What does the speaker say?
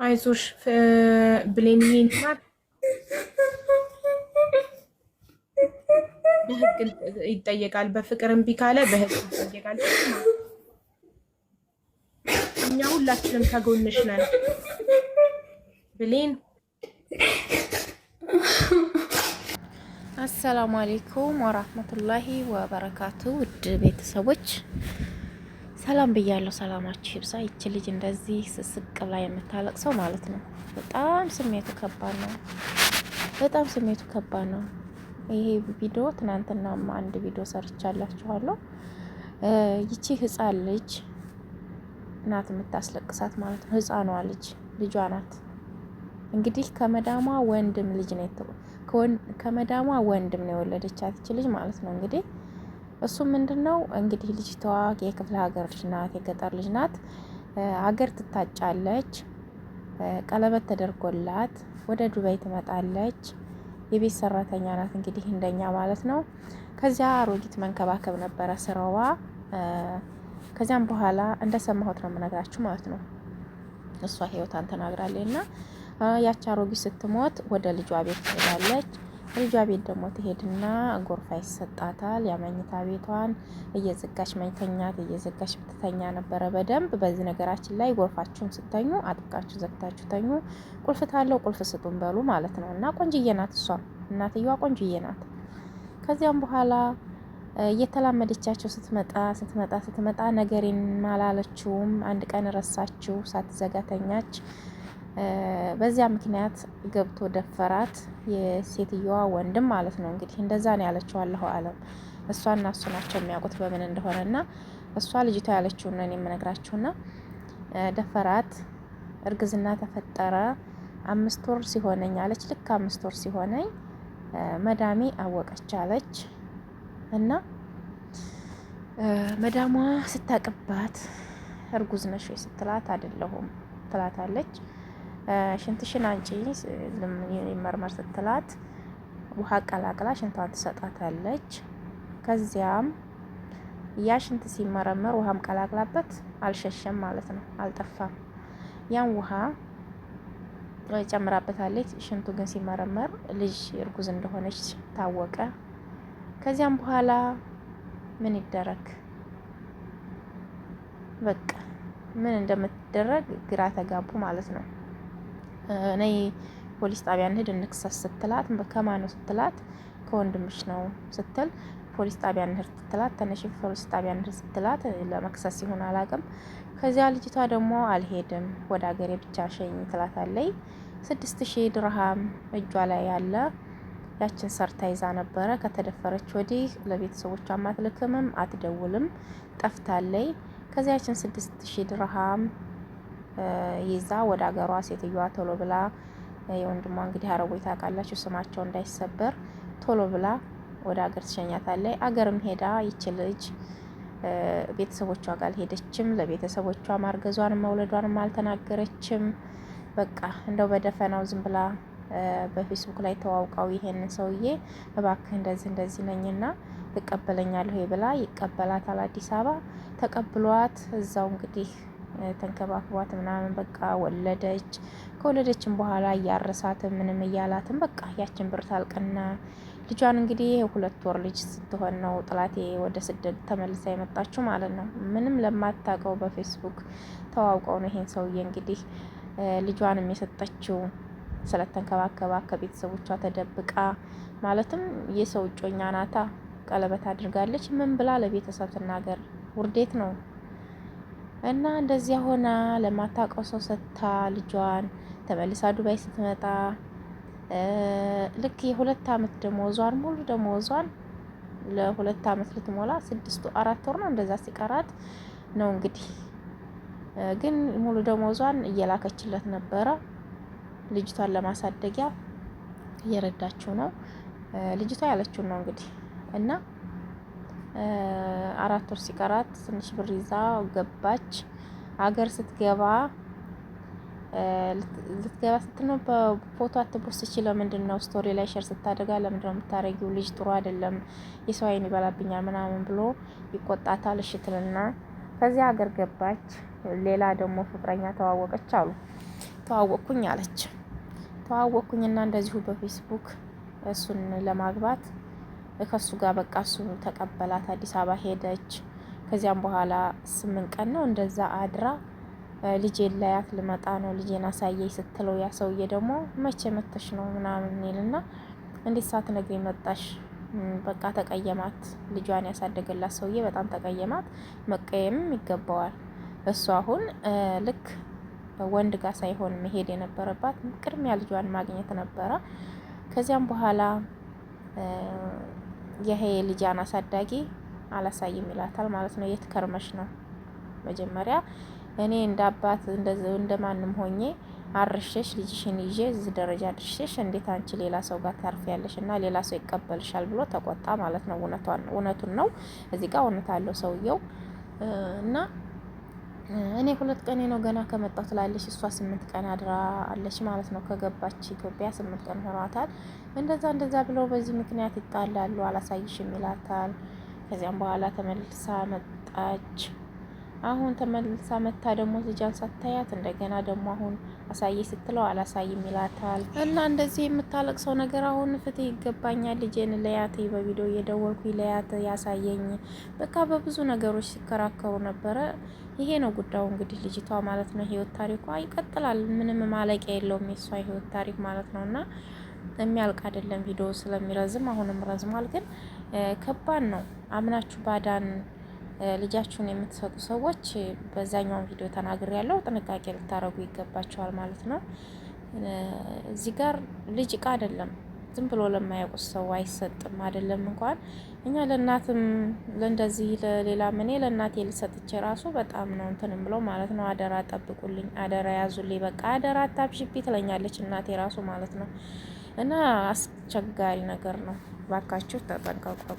አይዞሽ ብሌንዬ እንትናት በህግ ይጠየቃል። በፍቅር እምቢ ካለ በህግ ይጠየቃል። እኛ ሁላችንም ከጎንሽ ነን ብሌን። አሰላሙ አሌይኩም ወራህመቱላሂ ወበረካቱ። ውድ ቤተሰቦች ሰላም ብያለሁ። ሰላማችሁ ይብዛ። ይች ልጅ እንደዚህ ስስቅ ብላ የምታለቅሰው ማለት ነው በጣም ስሜቱ ከባድ ነው። በጣም ስሜቱ ከባድ ነው። ይሄ ቪዲዮ ትናንትናም አንድ ቪዲዮ ሰርቻላችኋለሁ። ይቺ ህፃን ልጅ ናት የምታስለቅሳት ማለት ነው። ህፃኗ ልጇ ናት እንግዲህ ከመዳሟ ወንድም ልጅ ነው ከመዳሟ ወንድም ነው የወለደቻት ይች ልጅ ማለት ነው። እንግዲህ እሱ ምንድነው እንግዲህ ልጅቷ የክፍለ ሀገር ልጅ ናት፣ የገጠር ልጅ ናት። ሀገር ትታጫለች፣ ቀለበት ተደርጎላት ወደ ዱባይ ትመጣለች። የቤት ሰራተኛ ናት እንግዲህ እንደኛ ማለት ነው። ከዚያ አሮጊት መንከባከብ ነበረ ስራዋ። ከዚያም በኋላ እንደሰማሁት ነው የምነግራችሁ ማለት ነው። እሷ ህይወቷን ተናግራለች እና ያቺ አሮጊት ስትሞት ወደ ልጇ ቤት ትሄዳለች። ልጇ ቤት ደግሞ ትሄድና ጎርፋ ይሰጣታል። ያመኝታ ቤቷን እየዘጋች መኝተኛት እየዘጋች ብትተኛ ነበረ በደንብ። በዚህ ነገራችን ላይ ጎርፋችሁን ስተኙ አጥብቃችሁ ዘግታችሁ ተኙ። ቁልፍ ታለው ቁልፍ ስጡን በሉ ማለት ነው። እና ቆንጅዬ ናት እሷ እናትየዋ ቆንጅዬ ናት። ከዚያም በኋላ እየተላመደቻቸው ስትመጣ ነገሬን አላለችውም። አንድ ቀን ረሳችው፣ ሳትዘጋ ተኛች። በዚያ ምክንያት ገብቶ ደፈራት፣ የሴትየዋ ወንድም ማለት ነው። እንግዲህ እንደዛ ነው ያለችው። አላሁ አለም እሷና እሱ ናቸው የሚያውቁት በምን እንደሆነና እሷ ልጅቷ ያለችው ነው የምነግራችሁና ደፈራት። እርግዝና ተፈጠረ። 5 ወር ሲሆነኝ አለች። ልክ 5 ወር ሲሆነኝ መዳሜ አወቀች አለች። እና መዳሟ ስታቅባት እርጉዝ ነሽ ወይ ስትላት አይደለሁም ትላታለች። ሽንትሽን አንጪ ይመርመር ስትላት ውሃ ቀላቅላ ሽንቷን ትሰጣታለች። ከዚያም ያ ሽንት ሲመረመር ውሃም ቀላቅላበት አልሸሸም ማለት ነው፣ አልጠፋም። ያን ውሃ ጨምራበታለች። ሽንቱ ግን ሲመረመር ልጅ እርጉዝ እንደሆነች ታወቀ። ከዚያም በኋላ ምን ይደረግ በቃ ምን እንደምትደረግ ግራ ተጋቡ ማለት ነው። ነይ ፖሊስ ጣቢያ እንሂድ እንክሰስ ስትላት ከማን ነው ስትላት ከወንድምሽ ነው ስትል ፖሊስ ጣቢያ እንሂድ ስትላት ተነሽ ፖሊስ ጣቢያ እንሂድ ስትላት ለመክሰስ ይሁን አላውቅም። ከዚያ ልጅቷ ደግሞ አልሄድም ወደ ሀገሬ ብቻ ሸኝ ትላታለች። 6000 ድርሃም እጇ ላይ ያለ ያችን ሰርታ ይዛ ነበረ። ከተደፈረች ወዲህ ለቤተሰቦቿ አትልክምም አትደውልም፣ ጠፍታለች። ከዚያችን 6000 ድርሃም ይዛ ወደ ሀገሯ ሴትዮዋ ቶሎ ብላ የወንድሟ እንግዲህ አረቦች ታውቃላችሁ ስማቸው እንዳይሰበር ቶሎ ብላ ወደ ሀገር ትሸኛታለች። አገርም ሄዳ ይች ልጅ ቤተሰቦቿ ጋር ሄደችም። ለቤተሰቦቿ ማርገዟንም መውለዷንም አልተናገረችም። በቃ እንደው በደፈናው ዝም ብላ በፌስቡክ ላይ ተዋውቀው ይሄንን ሰውዬ እባክህ እንደዚህ ነኝና ትቀበለኛለህ ወይ ብላ ይቀበላታል። አዲስ አበባ ተቀብሏት እዛው እንግዲህ ተንከባክቧት ምናምን በቃ ወለደች። ከወለደችም በኋላ እያረሳት ምንም እያላትም በቃ ያችን ብር ታልቅና ልጇን እንግዲህ 2 ወር ልጅ ስትሆን ነው ጥላቴ ወደ ስደት ተመልሳ የመጣችው ማለት ነው። ምንም ለማታውቀው በፌስቡክ ተዋውቀው ነው ይሄን ሰውዬ እንግዲህ ልጇንም የሰጠችው ስለተንከባከባ ከቤተሰቦቿ ተደብቃ ማለትም የሰው እጮኛ ናታ። ቀለበት አድርጋለች። ምን ብላ ለቤተሰብ ትናገር? ውርዴት ነው። እና እንደዚያ ሆና ለማታውቀው ሰው ሰጥታ ልጇን ተመልሳ ዱባይ ስትመጣ ልክ የ2 አመት ደሞዟን ሙሉ ደሞዟን ለ2 አመት ልትሞላ 4 ወር ነው እንደዛ ሲቀራት ነው እንግዲህ ግን ሙሉ ደሞዟን እየላከችለት ነበረ ልጅቷን ለማሳደጊያ እየረዳችው ነው። ልጅቷ ያለችው ነው እንግዲህ እና 4 ወር ሲቀራት ትንሽ ብር ይዛ ገባች። ሀገር ስትገባ ስትነው በፎቶ አትፖስቺ ለምንድን ነው ስቶሪ ላይ ሼር ስታደርጋ ለምንድን ነው የምታረጊው? ልጅ ጥሩ አይደለም፣ የሰው አይን ይበላብኛል ምናምን ብሎ ይቆጣታል። እሺ ትልና ከዚያ ሀገር ገባች። ሌላ ደግሞ ፍቅረኛ ተዋወቀች አሉ። ተዋወቅኩኝ አለች። ተዋወቅኩኝና እንደዚሁ በፌስቡክ እሱን ለማግባት ከሱ ጋር በቃ እሱ ተቀበላት። አዲስ አበባ ሄደች። ከዚያም በኋላ 8 ቀን ነው እንደዛ አድራ ልጄን ላያት ልመጣ ነው ልጄን አሳየኝ ስትለው ያ ሰውዬ ደግሞ መቼ መተሽ ነው ምናምን ይልና እንዴት ሳትነግሪኝ መጣሽ? በቃ ተቀየማት። ልጇን ያሳደገላት ሰውዬ በጣም ተቀየማት። መቀየምም ይገባዋል። እሱ አሁን ልክ ወንድ ጋር ሳይሆን መሄድ የነበረባት ቅድሚያ ልጇን ማግኘት ነበረ። ከዚያም በኋላ ይሄ ልጇን አሳዳጊ አላሳይም ይላታል ማለት ነው። የት ከርመሽ ነው? መጀመሪያ እኔ እንደ አባት እንደ ማንም ሆኜ አርሸሽ ልጅሽን ይዤ እዚህ ደረጃ ድርሸሽ እንዴት አንቺ ሌላ ሰው ጋር ታርፊያለሽ እና ሌላ ሰው ይቀበልሻል ብሎ ተቆጣ ማለት ነው። እውነቱን ነው። እዚህ ጋር እውነት አለው ሰውየው እና እኔ 2 ቀኔ ነው ገና ከመጣሁ ትላለች። እሷ 8 ቀን አድራ አለች ማለት ነው። ከገባች ኢትዮጵያ 8 ቀን ሆኗታል። እንደዛ ብለው በዚህ ምክንያት ይጣላሉ። አላሳይሽም ይላታል። ከዚያም በኋላ ተመልሳ መጣች። አሁን ተመልሳ መታ ደግሞ ልጇን ሳታያት እንደገና ደግሞ አሁን አሳይ ስትለው አላሳይም ይላታል። እና እንደዚህ የምታለቅሰው ነገር አሁን ፍትህ ይገባኛል፣ ልጄን ለያት፣ በቪዲዮ እየደወልኩ ለያት፣ ያሳየኝ፣ በቃ በብዙ ነገሮች ሲከራከሩ ነበረ። ይሄ ነው ጉዳዩ እንግዲህ ልጅቷ ማለት ነው። ህይወት ታሪኳ ይቀጥላል። ምንም ማለቂያ የለውም የሷ ህይወት ታሪክ ማለት ነው። እና የሚያልቅ አይደለም ቪዲዮ ስለሚረዝም አሁንም ረዝሟል። ግን ከባድ ነው። አምናችሁ ባዳን ልጃችሁን የምትሰጡ ሰዎች በዛኛው ቪዲዮ ተናግሬ ያለው ጥንቃቄ ልታረጉ ይገባቸዋል ማለት ነው። እዚህ ጋር ልጅ እቃ አይደለም፣ ዝም ብሎ ለማያውቁት ሰው አይሰጥም። አይደለም እንኳን እኛ ለእናትም ለእንደዚህ ለሌላ ምን ለእናቴ ልሰጥቼ ራሱ በጣም ነው እንትን ብለው ማለት ነው። አደራ ጠብቁልኝ፣ አደራ ያዙልኝ፣ በቃ አደራ አታብዥቢ ትለኛለች እናቴ ራሱ ማለት ነው። እና አስቸጋሪ ነገር ነው። ባካችሁ ተጠንቀቁ።